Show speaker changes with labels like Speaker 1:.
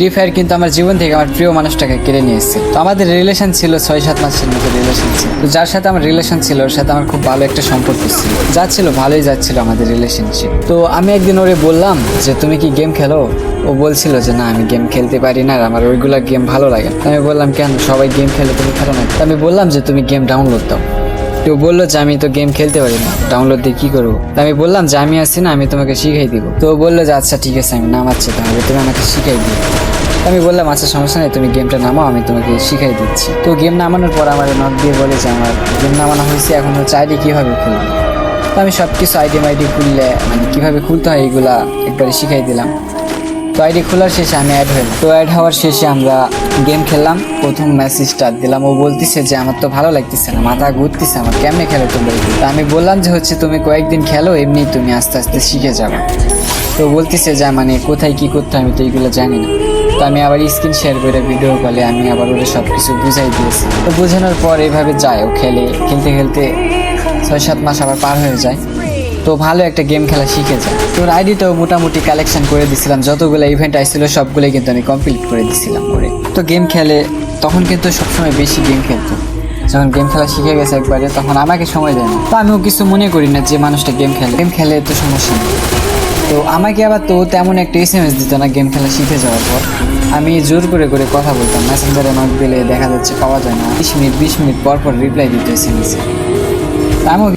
Speaker 1: Free fire কিন্তু আমার জীবন থেকে আমার প্রিয় মানুষটাকে কেড়ে নিয়েছে। তো আমাদের রিলেশন ছিল 6-7 মাসের মতো রিলেশন ছিল। তো যার সাথে আমার রিলেশন ছিল ওর সাথে আমার খুব ভালো একটা সম্পর্ক ছিল, যাচ্ছিল ভালোই যাচ্ছিল আমাদের রিলেশনশিপ। তো আমি একদিন ওরে বললাম যে তুমি কি গেম খেলো? ও বলছিল যে না আমি গেম খেলতে পারি না, আর আমার ওইগুলা গেম ভালো লাগে। আমি বললাম কেন, সবাই গেম খেলে তুমি খেলো না? তো আমি বললাম যে তুমি গেম ডাউনলোড দাও। তো বললো যে আমি তো গেম খেলতে পারি না, ডাউনলোড দিয়ে কি করবো? তো আমি বললাম যে আমি আছি না, আমি তোমাকে শিখাই দিব। তো বললো যে আচ্ছা ঠিক আছে, আমি নামাচ্ছি, তাহলে তুমি আমাকে শিখাই দিও। আমি বললাম আচ্ছা সমস্যা নেই, তুমি গেমটা নামাও, আমি তোমাকে শিখাই দিচ্ছি। তো গেম নামানোর পর আমার নক দিয়ে বলে যে আমার গেম নামানো হয়েছে, এখন হচ্ছে আইডি কীভাবে খুলবো। তো আমি সব কিছু আইডি খুললে মানে কীভাবে খুলতে হয় এগুলা একবারে শিখাই দিলাম। তো আইডি খোলার শেষে আমি অ্যাড হলাম। তো অ্যাড হওয়ার শেষে আমরা গেম খেললাম, প্রথম ম্যাচ স্টার্ট দিলাম। ও বলতেছে যে আমার তো ভালো লাগতেছে না, মাথা ঘুরতেছে আমার, কেমনে খেলো তোমরা? তো আমি বললাম যে হচ্ছে তুমি কয়েকদিন খেলো, এমনি তুমি আস্তে আস্তে শিখে যাবে। তো বলতেছে যে মানে কোথায় কি করতে হয় আমি তো এইগুলো জানি না। তো আমি আবার স্ক্রিন শেয়ার করে ভিডিও কলে আমি আবার ওদের সব কিছু বুঝাই দিয়েছি। তো বোঝানোর পর এইভাবে যায়, ও খেলতে খেলতে 6-7 মাস আবার পার হয়ে যায়। তো ভালো একটা গেম খেলা শিখে যায়। তোর আইডিটাও মোটামুটি কালেকশন করে দিছিলাম, যতগুলো ইভেন্ট আসছিল সবগুলোই কিন্তু আমি কমপ্লিট করে দিছিলাম ওরে। তো গেম খেলে তখন কিন্তু সবসময় বেশি গেম খেলতো। যখন গেম খেলা শিখে গেছে একবারে, তখন আমাকে সময় দেয় না। তো আমিও কিছু মনে করি না যে মানুষটা গেম খেলে তো সমস্যা নেই। তো আমাকে আবার তো তেমন একটা SMS দিত না গেম খেলা শিখে যাওয়ার পর। আমি জোর করে করে কথা বলতাম, মেসেঞ্জারে নক দিলে দেখা যাচ্ছে পাওয়া যায় না, 20 মিনিট পর পর রিপ্লাই দিতে SMS। আমিও